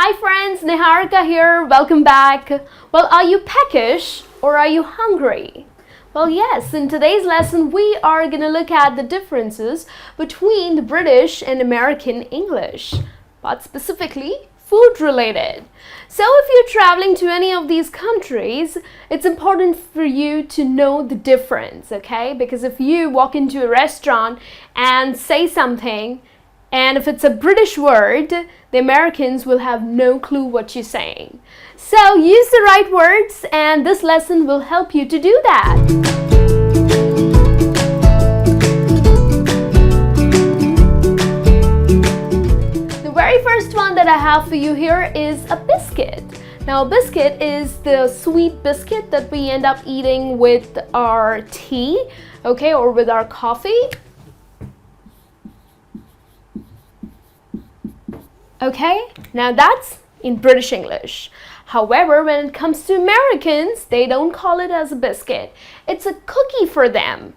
Hi friends, Niharika here. Welcome back. Well, are you peckish or are you hungry? Well, yes, in today's lesson we are going to look at the differences between the British and American English, but specifically food related. So if you're traveling to any of these countries, it's important for you to know the difference, okay? Because if you walk into a restaurant and say something, and if it's a British word, the Americans will have no clue what you're saying. So use the right words, and this lesson will help you to do that. The very first one that I have for you here is a biscuit. Now, a biscuit is the sweet biscuit that we end up eating with our tea, okay, or with our coffee. Okay, now that's in British English. However, when it comes to Americans, they don't call it as a biscuit. It's a cookie for them.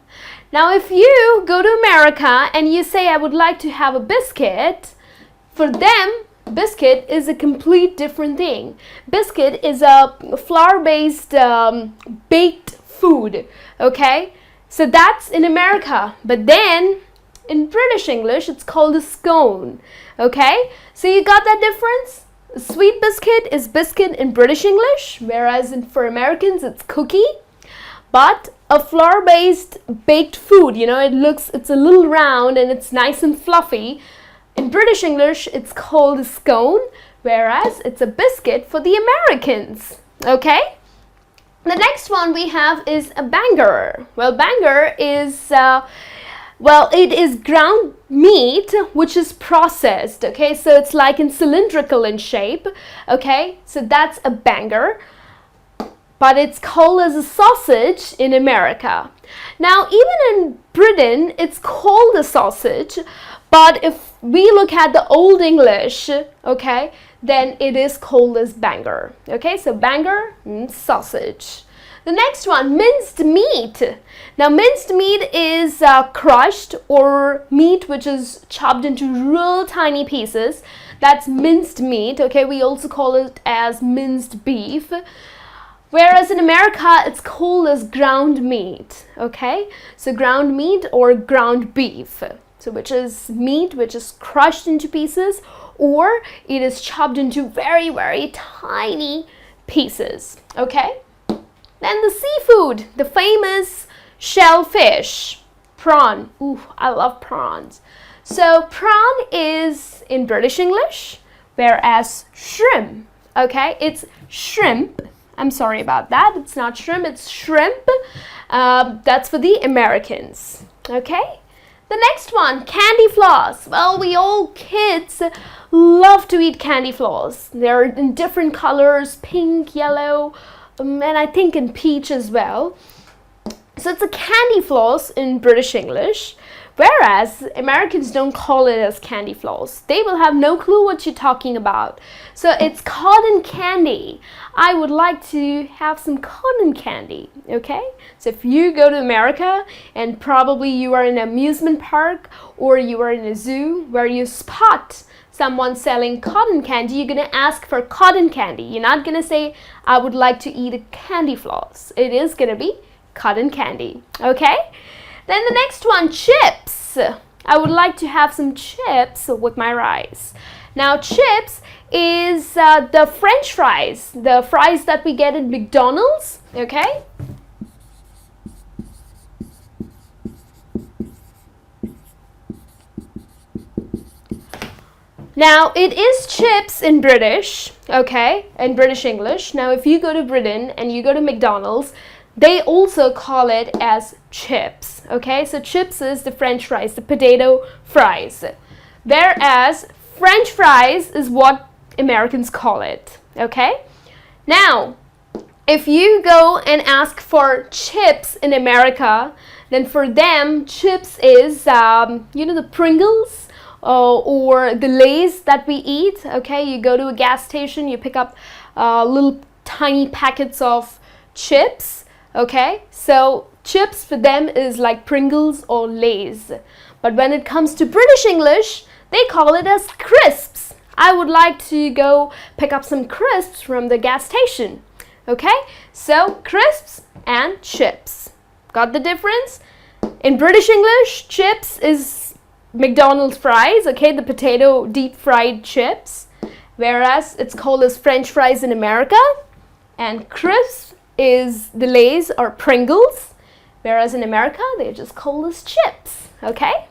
Now, if you go to America and you say, I would like to have a biscuit, for them, biscuit is a complete different thing. Biscuit is a flour-based baked food, okay? So that's in America. But then, in British English, it's called a scone, okay? So you got that difference? A sweet biscuit is biscuit in British English, whereas for Americans, it's cookie. But a flour-based baked food, you know, it's a little round and it's nice and fluffy. In British English, it's called a scone, whereas it's a biscuit for the Americans, okay? The next one we have is a banger. Well, banger is... it is ground meat which is processed, okay? So it's like cylindrical in shape, okay? So that's a banger, but it's called as a sausage in America. Now, even in Britain, it's called a sausage, but if we look at the Old English, okay, then it is called as banger, okay? So banger means sausage. The next one, minced meat. Now, minced meat is crushed or meat which is chopped into real tiny pieces. That's minced meat, okay? We also call it as minced beef. Whereas in America, it's called as ground meat, okay? So ground meat or ground beef. So which is meat which is crushed into pieces, or it is chopped into very, very tiny pieces, okay? Then the seafood, the famous shellfish, prawn. Ooh, I love prawns. So prawn is in British English, whereas shrimp, okay, it's shrimp. I'm sorry about that. It's not shrimp, it's shrimp. That's for the Americans, okay? The next one, candy floss. Well, we all kids love to eat candy floss. They're in different colors, pink, yellow, and I think in peach as well. So it's a candy floss in British English, whereas Americans don't call it as candy floss. They will have no clue what you're talking about. So it's cotton candy. I would like to have some cotton candy, okay? So if you go to America and probably you are in an amusement park or you are in a zoo where you spot someone selling cotton candy, you're going to ask for cotton candy. You're not going to say, I would like to eat a candy floss. It is going to be cotton candy, okay? Then the next one, chips. I would like to have some chips with my rice. Now, chips is the French fries, the fries that we get at McDonald's, okay? Now, it is chips in British, okay, in British English. Now, if you go to Britain and you go to McDonald's, they also call it as chips, okay? So chips is the French fries, the potato fries. Whereas French fries is what Americans call it, okay? Now, if you go and ask for chips in America, then for them, chips is, you know, the Pringles, or the Lay's that we eat, okay? You go to a gas station, you pick up little tiny packets of chips, okay? So chips for them is like Pringles or Lay's. But when it comes to British English, they call it as crisps. I would like to go pick up some crisps from the gas station. Okay, so crisps and chips. Got the difference? In British English, chips is McDonald's fries, okay, the potato deep fried chips, whereas it's called as French fries in America, and crisps is the Lay's or Pringles, whereas in America they're just called as chips, okay?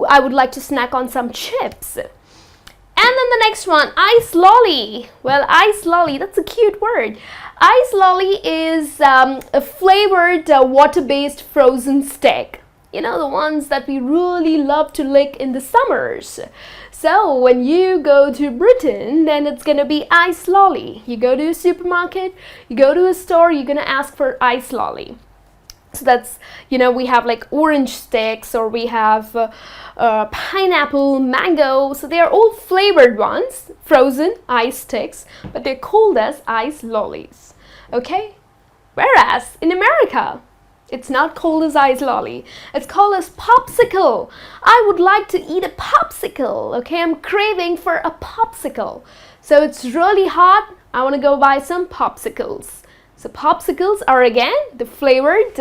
I would like to snack on some chips. And then the next one, ice lolly. Well, ice lolly, that's a cute word. Ice lolly is a flavored water-based frozen stick. You know, the ones that we really love to lick in the summers. So when you go to Britain, then it's gonna be ice lolly. You go to a supermarket, you go to a store, you're gonna ask for ice lolly. So that's, you know, we have like orange sticks, or we have pineapple, mango. So they are all flavored ones, frozen ice sticks, but they're called as ice lollies. Okay? Whereas in America, it's not called as ice lolly. It's called as popsicle. I would like to eat a popsicle. Okay, I'm craving for a popsicle. So it's really hot. I want to go buy some popsicles. So popsicles are again the flavored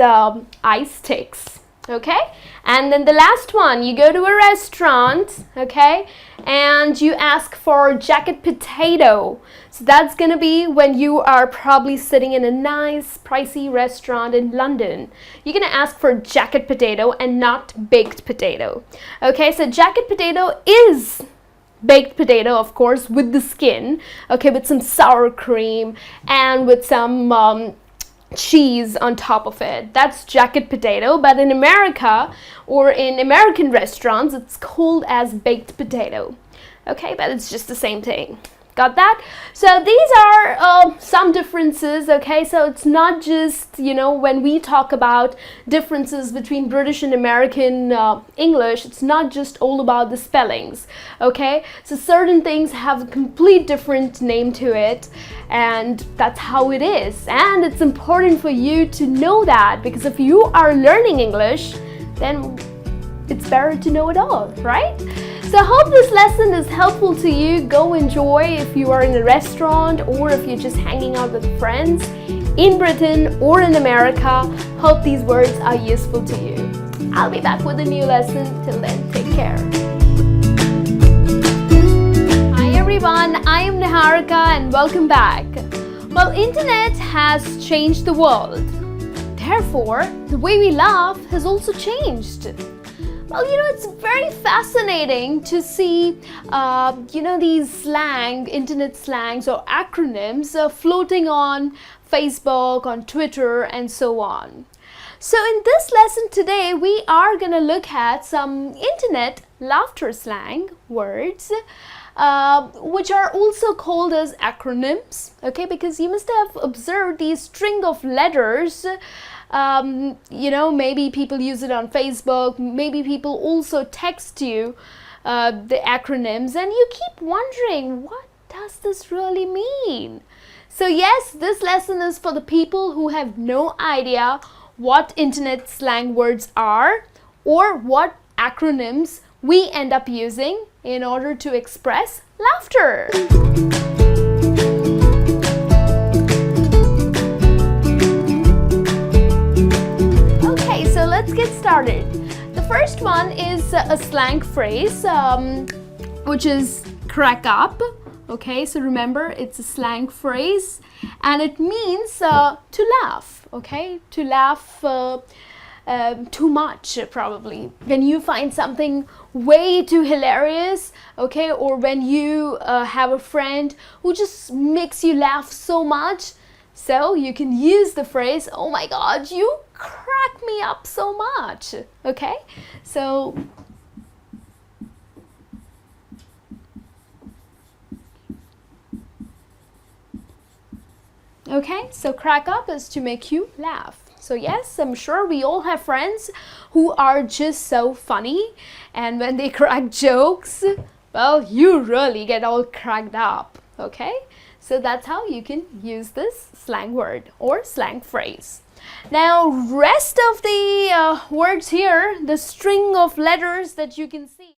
ice sticks. Okay, and then the last one, you go to a restaurant, okay, and you ask for jacket potato. So that's gonna be when you are probably sitting in a nice pricey restaurant in London. You're gonna ask for jacket potato and not baked potato. Okay, so jacket potato is baked potato, of course, with the skin, okay, with some sour cream and with some cheese on top of it. That's jacket potato, but in America or in American restaurants, it's called as baked potato. Okay, but it's just the same thing. Got that? So these are some differences, okay? So it's not just, you know, when we talk about differences between British and American English, it's not just all about the spellings, okay? So certain things have a complete different name to it, and that's how it is. And it's important for you to know that, because if you are learning English, then it's better to know it all, right? So I hope this lesson is helpful to you. Go enjoy if you are in a restaurant or if you're just hanging out with friends in Britain or in America. Hope these words are useful to you. I'll be back with a new lesson. Till then, take care. Hi everyone, I am Niharika and welcome back. Well, internet has changed the world. Therefore, the way we laugh has also changed. Well, you know, it's very fascinating to see, you know, these slang, internet slangs or acronyms floating on Facebook, on Twitter, and so on. So in this lesson today, we are going to look at some internet laughter slang words, which are also called as acronyms, okay, because you must have observed these string of letters. You know, maybe people use it on Facebook, maybe people also text you the acronyms, and you keep wondering, what does this really mean? So yes, this lesson is for the people who have no idea what internet slang words are or what acronyms we end up using in order to express laughter. Let's get started. The first one is a slang phrase, which is crack up. Okay, so remember, it's a slang phrase and it means to laugh. Okay, to laugh too much, probably. When you find something way too hilarious, okay, or when you have a friend who just makes you laugh so much, so you can use the phrase, oh my God, you crack me up so much, okay? So, okay, so crack up is to make you laugh. So yes, I'm sure we all have friends who are just so funny, and when they crack jokes, well, you really get all cracked up, okay? So that's how you can use this slang word or slang phrase. Now, rest of the words here, the string of letters that you can see.